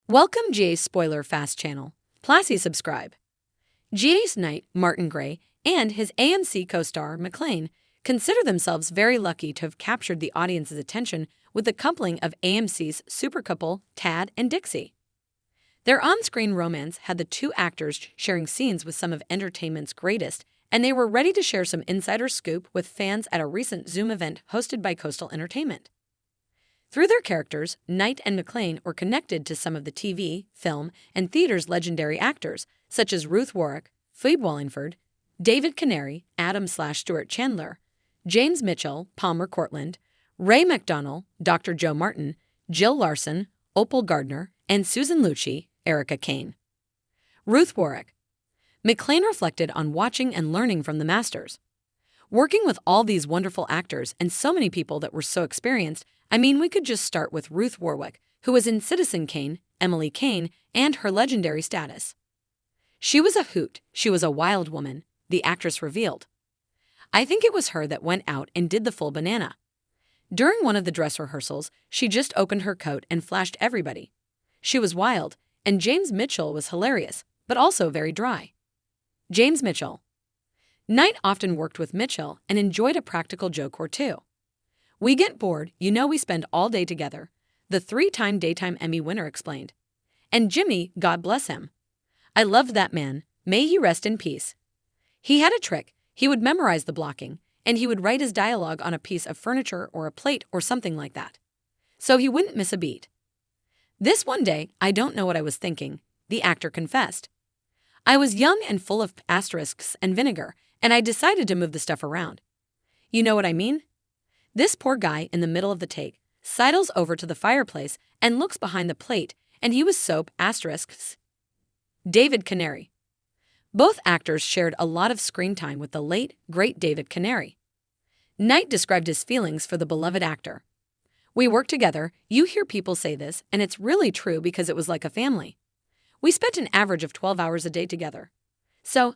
Welcome GA's Spoiler Fast channel. Please subscribe. GA's Knight, Martin Gray, and his AMC co-star McLain consider themselves very lucky to have captured the audience's attention with the coupling of AMC's super couple Tad and Dixie. Their on-screen romance had the two actors sharing scenes with some of entertainment's greatest, and they were ready to share some insider scoop with fans at a recent Zoom event hosted by Coastal Entertainment. Through their characters, Knight and McLain were connected to some of the TV, film, and theater's legendary actors, such as Ruth Warwick, Phoebe Wallingford, David Canary, Adam/Stuart Chandler, James Mitchell, Palmer Cortland, Ray McDonnell, Dr. Joe Martin, Jill Larson, Opal Gardner, and Susan Lucci, Erica Kane. Ruth Warwick. McLain reflected on watching and learning from the masters. Working with all these wonderful actors and so many people that were so experienced, we could just start with Ruth Warwick, who was in Citizen Kane, Emily Kane, and her legendary status. She was a hoot, she was a wild woman, the actress revealed. I think it was her that went out and did the full banana. During one of the dress rehearsals, she just opened her coat and flashed everybody. She was wild, and James Mitchell was hilarious, but also very dry. James Mitchell. Knight often worked with Mitchell and enjoyed a practical joke or two. We get bored, we spend all day together, the 3-time Daytime Emmy winner explained. And Jimmy, God bless him. I loved that man, may he rest in peace. He had a trick, he would memorize the blocking, and he would write his dialogue on a piece of furniture or a plate or something like that. So he wouldn't miss a beat. This one day, I don't know what I was thinking, the actor confessed. I was young and full of asterisks and vinegar, and I decided to move the stuff around. You know what I mean? This poor guy in the middle of the take sidles over to the fireplace and looks behind the plate, and he was soap asterisks. David Canary. Both actors shared a lot of screen time with the late, great David Canary. Knight described his feelings for the beloved actor. We worked together, you hear people say this, and it's really true because it was like a family. We spent an average of 12 hours a day together. So,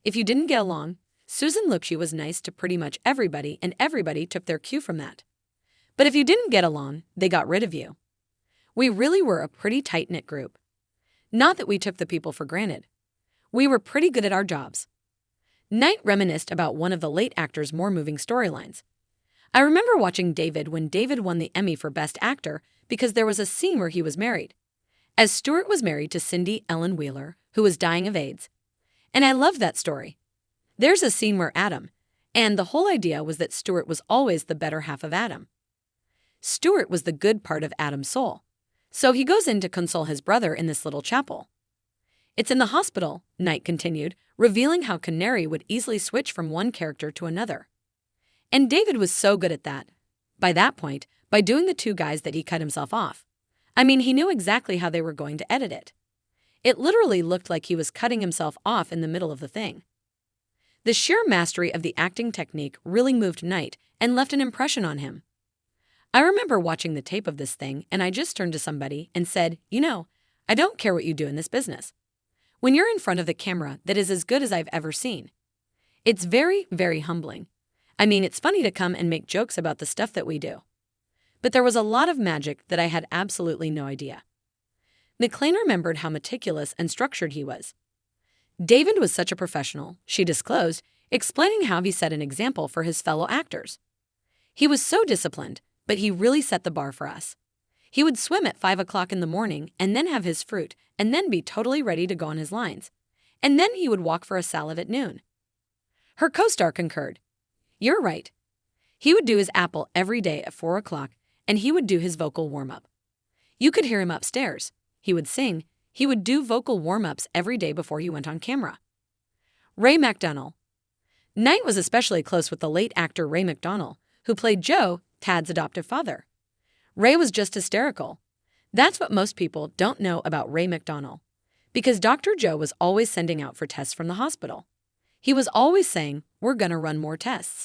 if you didn't get along, Susan Lucci was nice to pretty much everybody, and everybody took their cue from that. But if you didn't get along, they got rid of you. We really were a pretty tight-knit group. Not that we took the people for granted. We were pretty good at our jobs. Knight reminisced about one of the late actor's more moving storylines. I remember watching David when David won the Emmy for Best Actor because there was a scene where he was married. As Stuart was married to Cindy Ellen Wheeler, who was dying of AIDS. And I loved that story. There's a scene where Adam, and the whole idea was that Stuart was always the better half of Adam. Stuart was the good part of Adam's soul. So he goes in to console his brother in this little chapel. It's in the hospital, Knight continued, revealing how Canary would easily switch from one character to another. And David was so good at that. By that point, by doing the two guys that he cut himself off. He knew exactly how they were going to edit it. It literally looked like he was cutting himself off in the middle of the thing. The sheer mastery of the acting technique really moved Knight and left an impression on him. I remember watching the tape of this thing and I just turned to somebody and said, I don't care what you do in this business. When you're in front of the camera, that is as good as I've ever seen. It's very, very humbling. It's funny to come and make jokes about the stuff that we do. But there was a lot of magic that I had absolutely no idea. McLain remembered how meticulous and structured he was. David was such a professional, she disclosed, explaining how he set an example for his fellow actors. He was so disciplined, but he really set the bar for us. He would swim at 5 o'clock in the morning and then have his fruit and then be totally ready to go on his lines. And then he would walk for a salad at noon. Her co-star concurred. You're right. He would do his apple every day at 4 o'clock and he would do his vocal warm-up. You could hear him upstairs. He would sing. He would do vocal warm-ups every day before he went on camera. Ray McDonnell. Knight was especially close with the late actor Ray McDonnell, who played Joe, Tad's adoptive father. Ray was just hysterical. That's what most people don't know about Ray McDonnell. Because Dr. Joe was always sending out for tests from the hospital. He was always saying, we're gonna run more tests.